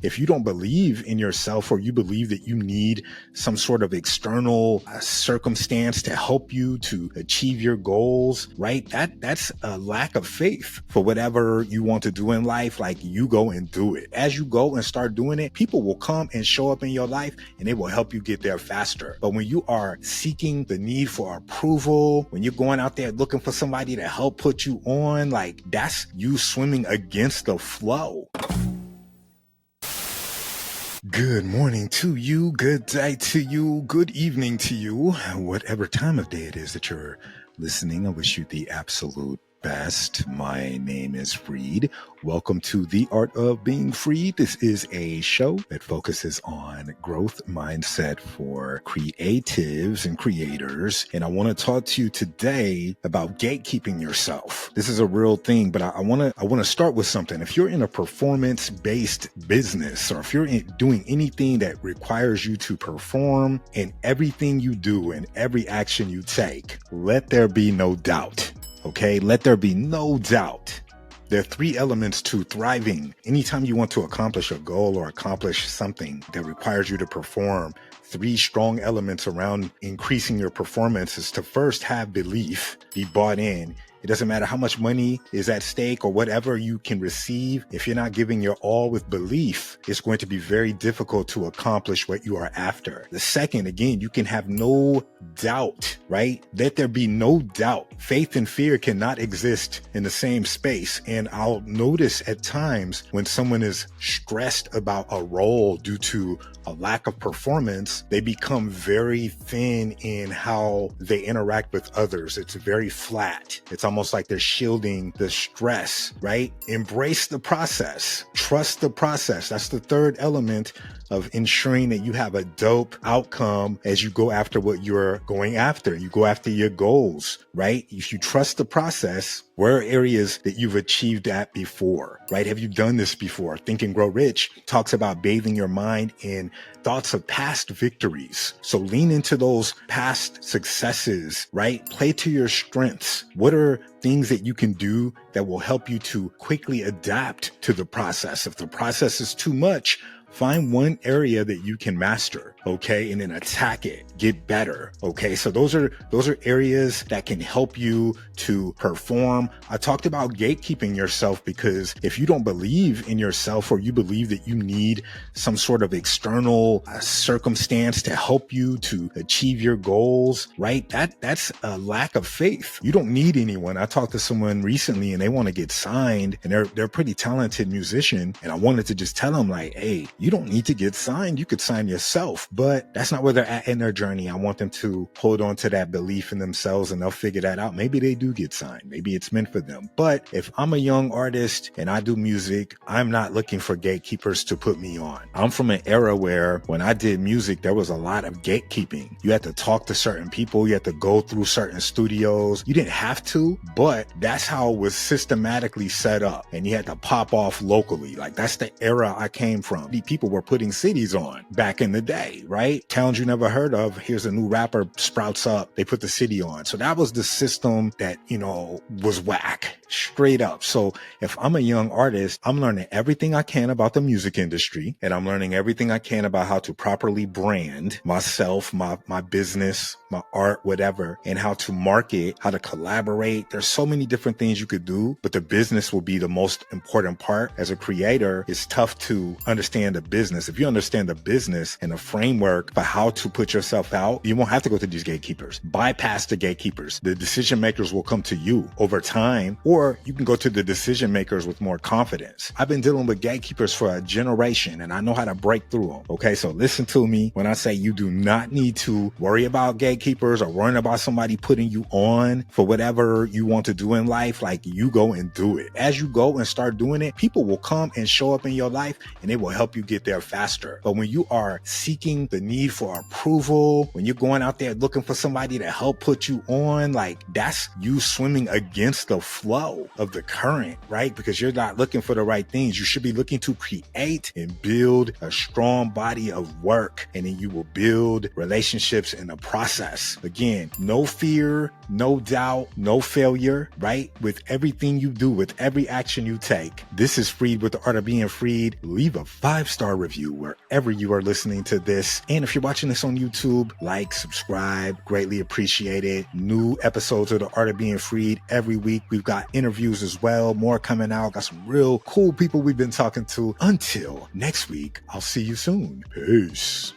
If you don't believe in yourself, or you believe that you need some sort of external circumstance to help you to achieve your goals, right? That's a lack of faith for whatever you want to do in life. Like, you go and do it. As you go and start doing it, people will come and show up in your life, and they will help you get there faster. But when you are seeking the need for approval, when you're going out there looking for somebody to help put you on, like, that's you swimming against the flow. Good morning to you, good day to you, good evening to you, whatever time of day it is that you're listening. I wish you the absolute best. My name is Freed. Welcome to The Art of Being Free. This is a show that focuses on growth mindset for creatives and creators. And I want to talk to you today about gatekeeping yourself. This is a real thing, but I want to start with something. If you're in a performance-based business, or if you're doing anything that requires you to perform in everything you do and every action you take, let there be no doubt. Okay, let there be no doubt. There are three elements to thriving. Anytime you want to accomplish a goal or accomplish something that requires you to perform, three strong elements around increasing your performance is to first have belief, be bought in. It doesn't matter how much money is at stake or whatever you can receive. If you're not giving your all with belief, it's going to be very difficult to accomplish what you are after. The second, again, you can have no doubt, right? Let there be no doubt. Faith and fear cannot exist in the same space. And I'll notice at times when someone is stressed about a role due to a lack of performance, they become very thin in how they interact with others. It's very flat. It's almost like they're shielding the stress, right? Embrace the process. Trust the process. That's the third element of ensuring that you have a dope outcome as you go after what you're going after. You go after your goals, right? If you trust the process, where are areas that you've achieved that before, right? Have you done this before? Think and Grow Rich talks about bathing your mind in thoughts of past victories. So lean into those past successes, right? Play to your strengths. What are things that you can do that will help you to quickly adapt to the process? If the process is too much, find one area that you can master, okay? And then attack it, get better, okay? So those are areas that can help you to perform. I talked about gatekeeping yourself because if you don't believe in yourself, or you believe that you need some sort of external circumstance to help you to achieve your goals, right? That's a lack of faith. You don't need anyone. I talked to someone recently and they want to get signed, and they're a pretty talented musician. And I wanted to just tell them, like, hey, you don't need to get signed. You could sign yourself, but that's not where they're at in their journey. I want them to hold on to that belief in themselves, and they'll figure that out. Maybe they do get signed. Maybe it's meant for them. But if I'm a young artist and I do music, I'm not looking for gatekeepers to put me on. I'm from an era where when I did music, there was a lot of gatekeeping. You had to talk to certain people. You had to go through certain studios. You didn't have to, but that's how it was systematically set up. And you had to pop off locally. Like, that's the era I came from. People were putting cities on back in the day, right? Towns you never heard of. Here's a new rapper sprouts up. They put the city on. So that was the system that, was whack, straight up. So if I'm a young artist, I'm learning everything I can about the music industry, and I'm learning everything I can about how to properly brand myself, my business, my art, whatever, and how to market, how to collaborate. There's so many different things you could do, but the business will be the most important part. As a creator, it's tough to understand the business. If you understand the business and the framework for how to put yourself out, you won't have to go to these gatekeepers. Bypass the gatekeepers. The decision makers will come to you over time, or you can go to the decision makers with more confidence. I've been dealing with gatekeepers for a generation, and I know how to break through them. Okay, so listen to me when I say you do not need to worry about gatekeepers or worrying about somebody putting you on for whatever you want to do in life. Like, you go and do it. As you go and start doing it, people will come and show up in your life, and they will help you get there faster. But when you are seeking seeking the need for approval, when you're going out there looking for somebody to help put you on, like that's you swimming against the flow of the current, right? Because you're not looking for the right things. You should be looking to create and build a strong body of work, and then you will build relationships in the process. Again, no fear, no doubt, no failure, right? With everything you do, with every action you take. This is Freed with the Art of Being Freed. Leave a 5-star review wherever you are listening to this. And if you're watching this on YouTube, like, subscribe, greatly appreciate it. New episodes of the Art of Being Freed every week. We've got interviews as well, more coming out. Got some real cool people we've been talking to. Until next week, I'll see you soon. Peace.